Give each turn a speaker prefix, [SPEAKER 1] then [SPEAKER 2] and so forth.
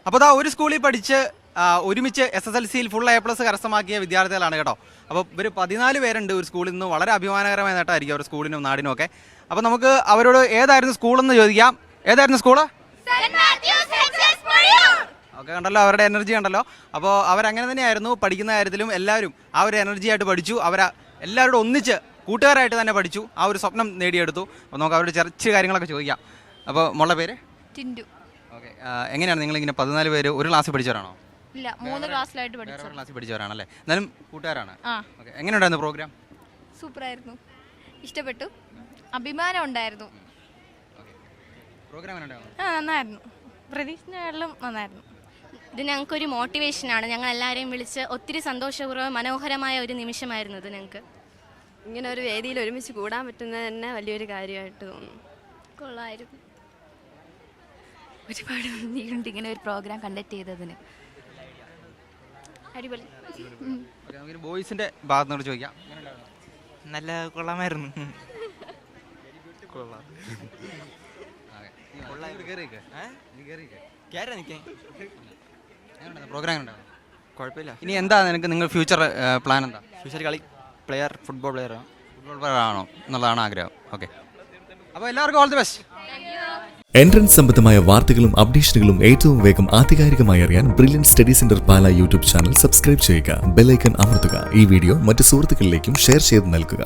[SPEAKER 1] അപ്പോൾ ഒരു സ്കൂളിൽ പഠിച്ച് ഒരുമിച്ച് SSLCയിൽ ഫുൾ A+ കരസ്ഥമാക്കിയ വിദ്യാർത്ഥികളാണ് കേട്ടോ. അപ്പോൾ ഇവർ 14 പേരുണ്ട് ഒരു സ്കൂളിൽ നിന്ന്. വളരെ അഭിമാനകരമായ നേട്ടമായിരിക്കും അവരുടെ സ്കൂളിനും നാടിനും ഒക്കെ. അപ്പോൾ നമുക്ക് അവരോട് ഏതായിരുന്നു സ്കൂളെന്ന് ചോദിക്കാം. ഏതായിരുന്നു സ്കൂള്? ഓക്കെ, കണ്ടല്ലോ അവരുടെ എനർജി കണ്ടല്ലോ. അപ്പോൾ അവരങ്ങനെ തന്നെയായിരുന്നു പഠിക്കുന്ന കാര്യത്തിലും. എല്ലാവരും ആ ഒരു എനർജി ആയിട്ട് പഠിച്ചു. എല്ലാവരോടും ഒന്നിച്ച് കൂട്ടുകാരായിട്ട് തന്നെ പഠിച്ചു. ആ ഒരു സ്വപ്നം നേടിയെടുത്തു. അപ്പോൾ നമുക്ക് അവരുടെ ചെറിയ കാര്യങ്ങളൊക്കെ ചോദിക്കാം. അപ്പോൾ മോളുടെ പേര്?
[SPEAKER 2] ടിൻഡു.
[SPEAKER 1] ഓക്കെ, എങ്ങനെയാണ് നിങ്ങളിങ്ങനെ 14 പേര് ഒരു ക്ലാസ്സിൽ പഠിച്ചവരാണോ?
[SPEAKER 2] ഇല്ല, 3 ക്ലാസ്സിലായിട്ട് പഠിച്ചു.
[SPEAKER 1] വേറെ ക്ലാസ്സിൽ പഠിച്ചവരാണല്ലേ? എന്നാലും കൂട്ടുകാരാണ്. ഓക്കെ, എങ്ങനെയുണ്ടായിരുന്നു പ്രോഗ്രാം?
[SPEAKER 2] സൂപ്പറായിരുന്നു, ഇഷ്ടപ്പെട്ടു, അഭിമാനം ഉണ്ടായിരുന്നു.
[SPEAKER 1] പ്രോഗ്രാം എങ്ങനെയുണ്ടായിരുന്നു?
[SPEAKER 2] നന്നായിരുന്നു, പ്രതീക്ഷിച്ചതിലും നന്നായിരുന്നു.
[SPEAKER 3] ഇത് ഞങ്ങൾക്കൊരു മോട്ടിവേഷനാണ്. ഞങ്ങൾ എല്ലാവരെയും വിളിച്ച് ഒത്തിരി സന്തോഷപൂർവ്വം മനോഹരമായ ഒരു നിമിഷമായിരുന്നു ഇത്. ഞങ്ങൾക്ക്
[SPEAKER 4] ഇങ്ങനെ ഒരു വേദിയിൽ ഒരുമിച്ച് കൂടാൻ പറ്റുന്നത് തന്നെ വലിയൊരു കാര്യമായിട്ട് തോന്നുന്നു.
[SPEAKER 2] കൊള്ളായിരുന്നു. ഒരുപാട് നന്ദിയുണ്ട് ഇങ്ങനെ ഒരു പ്രോഗ്രാം കണ്ടക്ട് ചെയ്തതിന്. അടിപൊളി.
[SPEAKER 1] ബോയ്സിന്റെ ഭാഗത്തുനിന്ന് ചോദിക്കാം.
[SPEAKER 5] നല്ല കൊള്ളാമായിരുന്നു.
[SPEAKER 1] കുഴപ്പമില്ല. ഇനി എന്താ നിങ്ങൾ ഫ്യൂച്ചർ പ്ലാൻ എന്താ?
[SPEAKER 5] ഫ്യൂച്ചർ പ്ലെയർ ഫുട്ബോൾ പ്ലെയർ
[SPEAKER 1] ആണോ എന്നുള്ളതാണ് ആഗ്രഹം. ഓക്കെ, അപ്പോൾ എല്ലാവർക്കും ഓൾ ദി ബെസ്റ്റ്.
[SPEAKER 6] എൻട്രൻസ് സംബന്ധമായ വാർത്തകളും അപ്ഡേഷനുകളും ഏറ്റവും വേഗം ആധികാരികമായി അറിയാൻ ബ്രില്യൻറ്റ് സ്റ്റഡി സെന്റർ പാല യൂട്യൂബ് ചാനൽ സബ്സ്ക്രൈബ് ചെയ്യുക. ബെൽ ഐക്കൺ അമർത്തുക. ഈ വീഡിയോ മറ്റ് സുഹൃത്തുക്കളിലേക്കും ഷെയർ ചെയ്ത് നൽകുക.